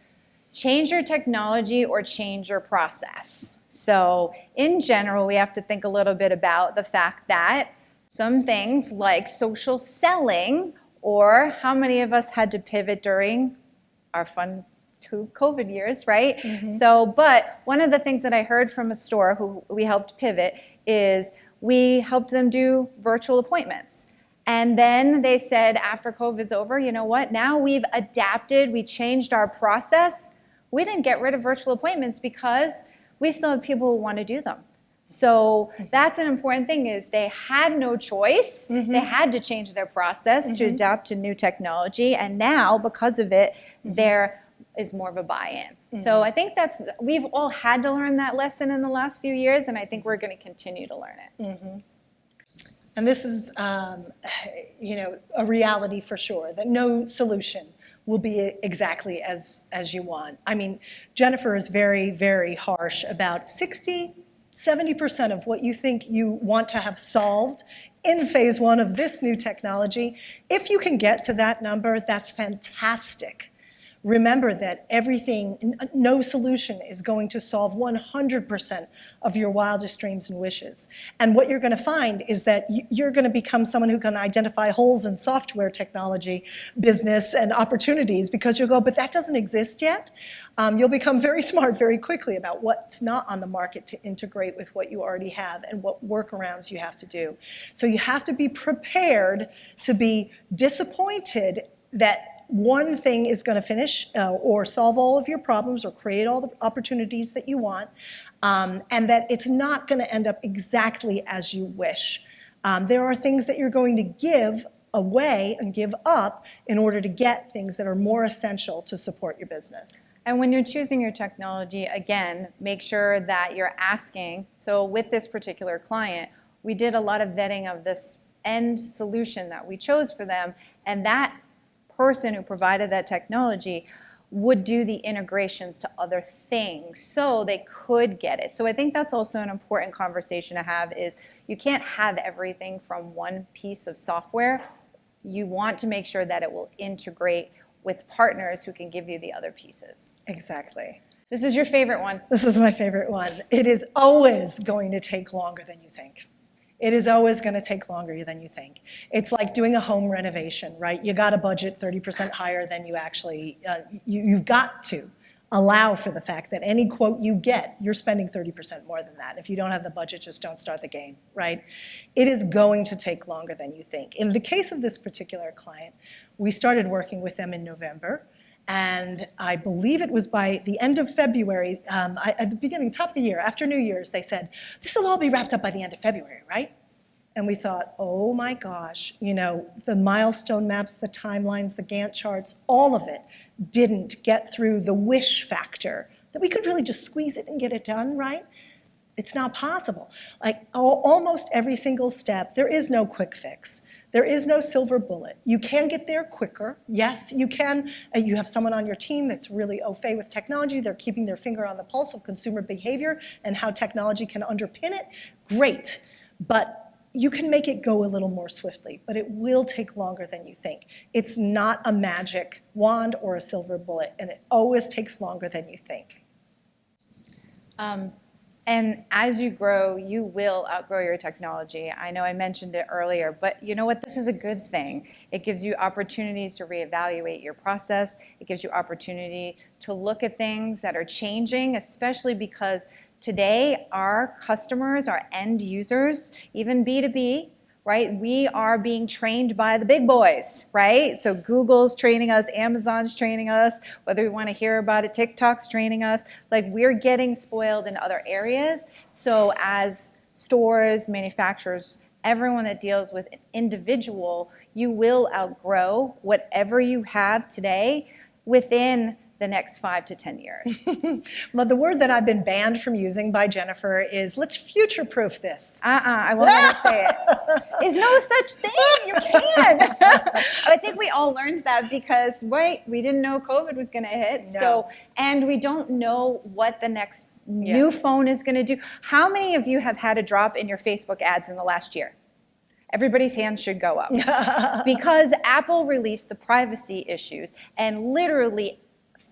[SPEAKER 1] change your technology or change your process. So in general, we have to think a little bit about the fact that some things like social selling, or how many of us had to pivot during our fun 2 COVID years, right? So, but one of the things that I heard from a store who we helped pivot is we helped them do virtual appointments. And then they said after COVID's over, you know what, now we've adapted, we changed our process. We didn't get rid of virtual appointments because we still have people who want to do them. So that's an important thing, is they had no choice. They had to change their process to adapt to new technology. And now, because of it, there is more of a buy-in. So I think we've all had to learn that lesson in the last few years, and I think we're going to continue to learn it.
[SPEAKER 2] And this is, you know, a reality for sure, that no solution will be exactly as you want. I mean, Jennifer is very, very harsh about 70% of what you think you want to have solved in phase one of this new technology. If you can get to that number, that's fantastic. Remember that no solution is going to solve 100% of your wildest dreams and wishes. And what you're going to find is that you're going to become someone who can identify holes in software technology, business, and opportunities, because you'll go, but that doesn't exist yet. You'll become very smart very quickly about what's not on the market to integrate with what you already have and what workarounds you have to do. So you have to be prepared to be disappointed that one thing is going to finish or solve all of your problems or create all the opportunities that you want, and that it's not going to end up exactly as you wish. There are things that you're going to give away and give up in order to get things that are more essential to support your business.
[SPEAKER 1] And when you're choosing your technology, again, make sure that you're asking. So with this particular client, we did a lot of vetting of this end solution that we chose for them, and that person who provided that technology would do the integrations to other things so they could get it. So I think that's also an important conversation to have, is you can't have everything from one piece of software. You want to make sure that it will integrate with partners who can give you the other pieces.
[SPEAKER 2] Exactly.
[SPEAKER 1] This is your favorite one.
[SPEAKER 2] This is my favorite one. It is always going to take longer than you think. It is always going to take longer than you think. It's like doing a home renovation, right? You got to budget 30% higher than you actually, you've got to allow for the fact that any quote you get, you're spending 30% more than that. If you don't have the budget, just don't start the game, right? It is going to take longer than you think. In the case of this particular client, we started working with them in November. And I believe it was by the end of February, at the beginning, top of the year, after New Year's, they said, this will all be wrapped up by the end of February, right? And we thought, oh my gosh, you know, the milestone maps, the timelines, the Gantt charts, all of it didn't get through the wish factor, that we could really just squeeze it and get it done, right? It's not possible. Like almost every single step, there is no quick fix. There is no silver bullet. You can get there quicker. Yes, you can. You have someone on your team that's really au fait with technology. They're keeping their finger on the pulse of consumer behavior and how technology can underpin it. Great. But you can make it go a little more swiftly, but it will take longer than you think. It's not a magic wand or a silver bullet, and it always takes longer than you think.
[SPEAKER 1] And as you grow, you will outgrow your technology. I know I mentioned it earlier, but you know what? This is a good thing. It gives you opportunities to reevaluate your process. It gives you opportunity to look at things that are changing, especially because today our customers, our end users, even B2B, right? We are being trained by the big boys, right? So Google's training us, Amazon's training us, whether we want to hear about it, TikTok's training us. Like, we're getting spoiled in other areas. So as stores, manufacturers, everyone that deals with an individual, you will outgrow whatever you have today within the next 5 to 10 years.
[SPEAKER 2] Well, the word that I've been banned from using by Jennifer is, let's future-proof this.
[SPEAKER 1] I won't let her say it. There's no such thing. You can. I think we all learned that because, right, we didn't know COVID was going to hit.
[SPEAKER 2] No.
[SPEAKER 1] So, and we don't know what the next new phone is going to do. How many of you have had a drop in your Facebook ads in the last year? Everybody's hands should go up. Because Apple released the privacy issues, and literally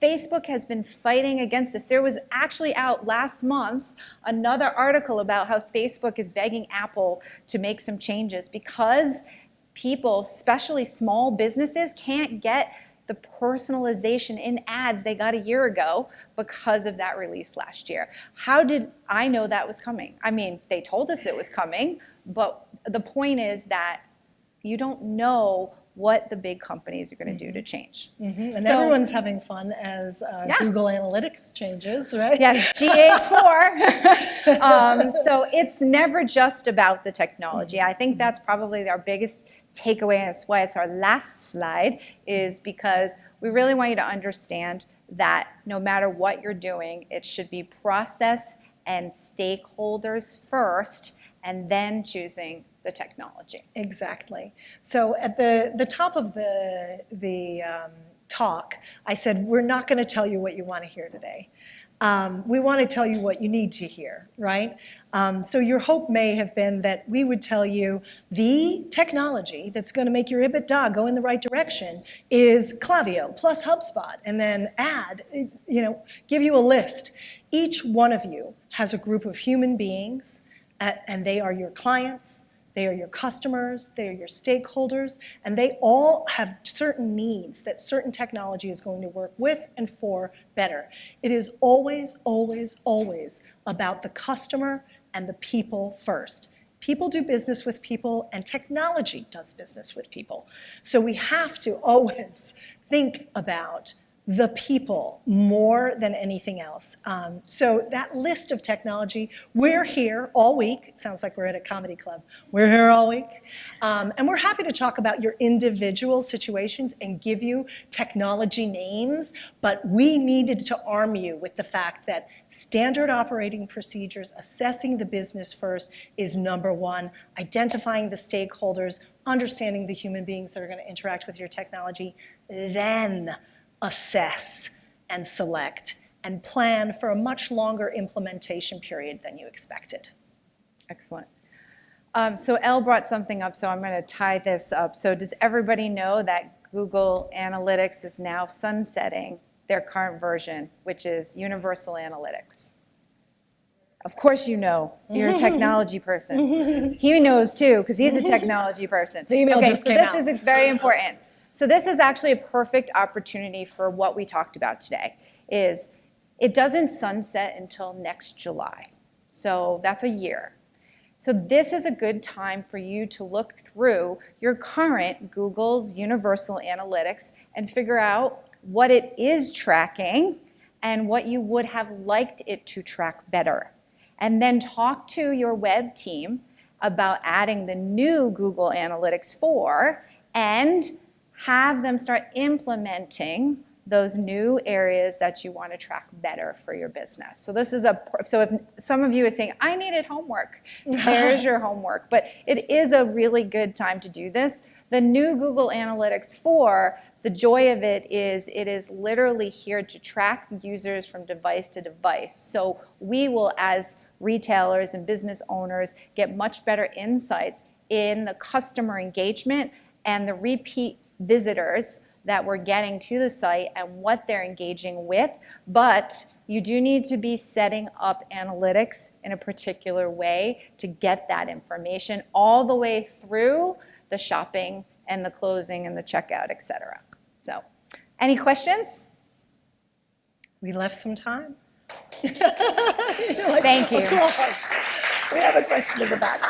[SPEAKER 1] Facebook has been fighting against this. There was actually out last month another article about how Facebook is begging Apple to make some changes because people, especially small businesses, can't get the personalization in ads they got a year ago because of that release last year. How did I know that was coming? I mean, they told us it was coming, but the point is that you don't know what the big companies are going to do to change.
[SPEAKER 2] And everyone's having fun as Google Analytics changes, right?
[SPEAKER 1] Yes, GA4. So it's never just about the technology. I think that's probably our biggest takeaway, and that's why it's our last slide, is because we really want you to understand that no matter what you're doing, it should be process and stakeholders first, and then choosing the technology.
[SPEAKER 2] Exactly. So at the top of the talk, I said, we're not going to tell you what you want to hear today. We want to tell you what you need to hear, right? So your hope may have been that we would tell you the technology that's going to make your EBITDA go in the right direction is Klaviyo plus HubSpot, and then give you a list. Each one of you has a group of human beings, and they are your clients, they are your customers, they are your stakeholders, and they all have certain needs that certain technology is going to work with and for better. It is always, always, always about the customer and the people first. People do business with people, and technology does business with people. So we have to always think about the people more than anything else. So that list of technology, we're here all week. It sounds like we're at a comedy club. We're here all week. And we're happy to talk about your individual situations and give you technology names, but we needed to arm you with the fact that standard operating procedures, assessing the business first is number one, identifying the stakeholders, understanding the human beings that are going to interact with your technology, then assess and select and plan for a much longer implementation period than you expected.
[SPEAKER 1] Excellent. So Elle brought something up, so I'm going to tie this up. So does everybody know that Google Analytics is now sunsetting their current version, which is Universal Analytics? Of course you know. You're a technology person. He knows too, because he's a technology person.
[SPEAKER 2] The email just came out.
[SPEAKER 1] So this is very important. So this is actually a perfect opportunity for what we talked about today, is it doesn't sunset until next July. So that's a year. So this is a good time for you to look through your current Google's Universal Analytics and figure out what it is tracking and what you would have liked it to track better. And then talk to your web team about adding the new Google Analytics 4 and have them start implementing those new areas that you want to track better for your business. So if some of you are saying, I needed homework, there's your homework. But it is a really good time to do this. The new Google Analytics 4, the joy of it is literally here to track users from device to device. So we will, as retailers and business owners, get much better insights in the customer engagement and the repeat visitors that we're getting to the site and what they're engaging with. But you do need to be setting up analytics in a particular way to get that information all the way through the shopping and the closing and the checkout, et cetera. So, any questions?
[SPEAKER 2] We left some time.
[SPEAKER 1] Thank you.
[SPEAKER 2] We have a question in the back.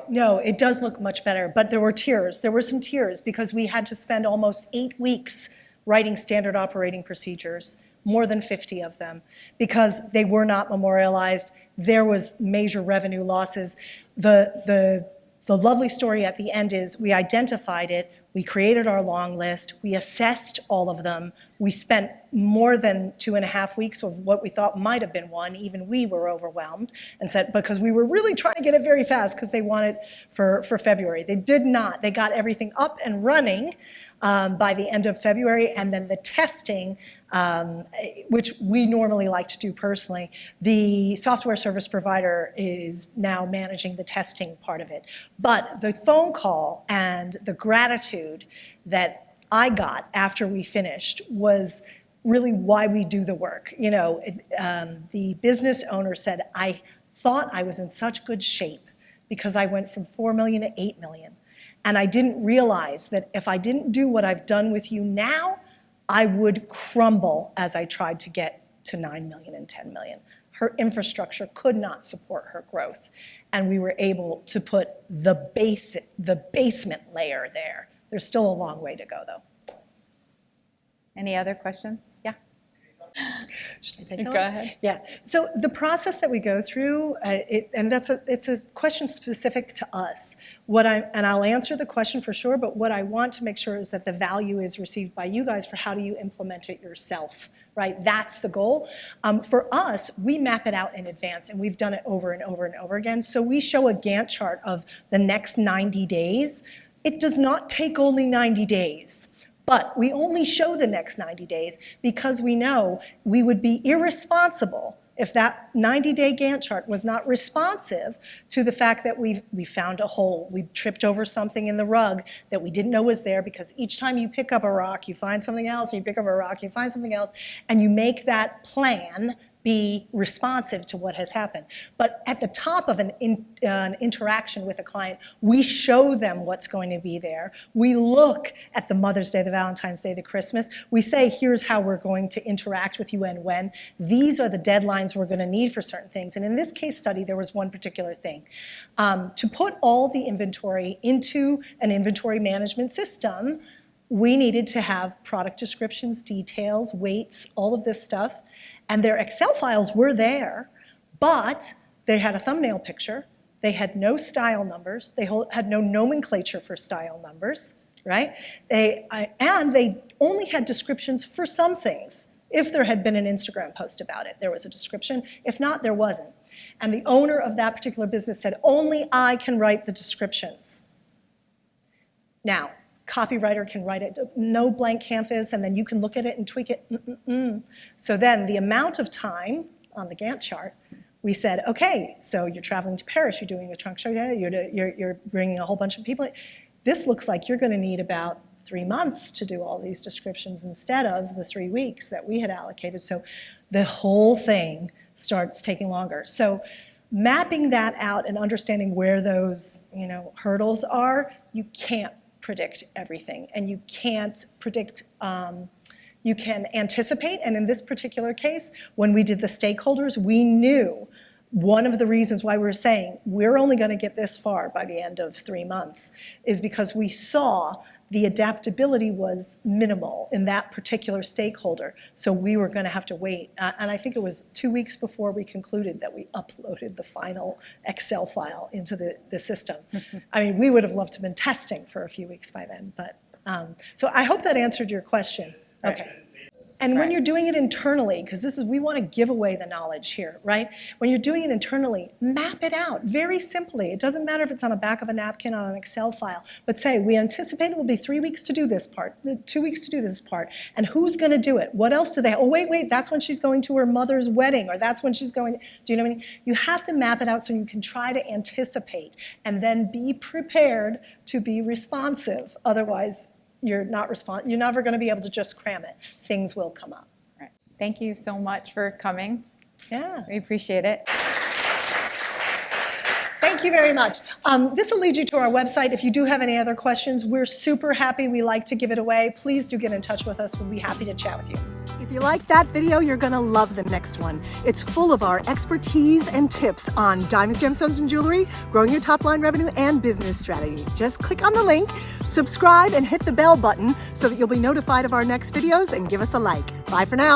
[SPEAKER 2] No, it does look much better, but there were tears. There were some tears because we had to spend almost 8 weeks writing standard operating procedures, more than 50 of them, because they were not memorialized. There was major revenue losses. The lovely story at the end is we identified it, we created our long list, we assessed all of them, we spent more than 2.5 weeks of what we thought might have been one. Even we were overwhelmed and said, because we were really trying to get it very fast because they wanted for February. They did not. They got everything up and running by the end of February, and then the testing, which we normally like to do personally, the software service provider is now managing the testing part of it. But the phone call and the gratitude that I got after we finished was really why we do the work. You know, the business owner said, I thought I was in such good shape because I went from 4 million to 8 million. And I didn't realize that if I didn't do what I've done with you now, I would crumble as I tried to get to 9 million and 10 million. Her infrastructure could not support her growth. And we were able to put the basement layer there. There's still a long way to go, though.
[SPEAKER 1] Any other questions? Yeah.
[SPEAKER 2] Should I take it
[SPEAKER 1] Go
[SPEAKER 2] on?
[SPEAKER 1] ahead.
[SPEAKER 2] Yeah. So the process that we go through, it's a question specific to us. And I'll answer the question for sure, but what I want to make sure is that the value is received by you guys for how do you implement it yourself, right? That's the goal. For us, we map it out in advance, and we've done it over and over and over again. So we show a Gantt chart of the next 90 days. It does not take only 90 days. But we only show the next 90 days because we know we would be irresponsible if that 90-day Gantt chart was not responsive to the fact that we found a hole, we tripped over something in the rug that we didn't know was there, because each time you pick up a rock, you find something else, you pick up a rock, you find something else, and you make that plan be responsive to what has happened. But at the top of an interaction with a client, we show them what's going to be there. We look at the Mother's Day, the Valentine's Day, the Christmas. We say, here's how we're going to interact with you and when. These are the deadlines we're going to need for certain things. And in this case study, there was one particular thing. To put all the inventory into an inventory management system, we needed to have product descriptions, details, weights, all of this stuff. And their Excel files were there, but they had a thumbnail picture. They had no style numbers. They had no nomenclature for style numbers, right? And they only had descriptions for some things. If there had been an Instagram post about it, there was a description. If not, there wasn't. And the owner of that particular business said, only I can write the descriptions. Now, copywriter can write it, no blank canvas, and then you can look at it and tweak it. So then the amount of time on the Gantt chart, we said, okay, so you're traveling to Paris, you're doing a trunk show, you're bringing a whole bunch of people. This looks like you're going to need about 3 months to do all these descriptions instead of the 3 weeks that we had allocated. So the whole thing starts taking longer. So mapping that out and understanding where those hurdles are, you can't predict everything, and you can't predict, you can anticipate, and in this particular case, when we did the stakeholders, we knew one of the reasons why we were saying we're only going to get this far by the end of 3 months is because we saw the adaptability was minimal in that particular stakeholder. So we were going to have to wait. And I think it was 2 weeks before we concluded that we uploaded the final Excel file into the system. I mean, we would have loved to have been testing for a few weeks by then. But so I hope that answered your question. Okay. And when you're doing it internally, because we want to give away the knowledge here, right? When you're doing it internally, map it out very simply. It doesn't matter if it's on the back of a napkin on an Excel file, but say, we anticipate it will be 3 weeks to do this part, 2 weeks to do this part, and who's going to do it? What else do they have? Oh, wait, that's when she's going to her mother's wedding, or that's when she's going, do you know what I mean? You have to map it out so you can try to anticipate and then be prepared to be responsive. Otherwise, you're never going to be able to just cram it. Things will come up.
[SPEAKER 1] Right. Thank you so much for coming.
[SPEAKER 2] Yeah.
[SPEAKER 1] We appreciate it.
[SPEAKER 2] Thank you very much. This will lead you to our website. If you do have any other questions, we're super happy. We like to give it away. Please do get in touch with us. We'll be happy to chat with you.
[SPEAKER 3] If you like that video, you're going to love the next one. It's full of our expertise and tips on diamonds, gemstones, and jewelry, growing your top line revenue, and business strategy. Just click on the link, subscribe, and hit the bell button so that you'll be notified of our next videos, and give us a like. Bye for now.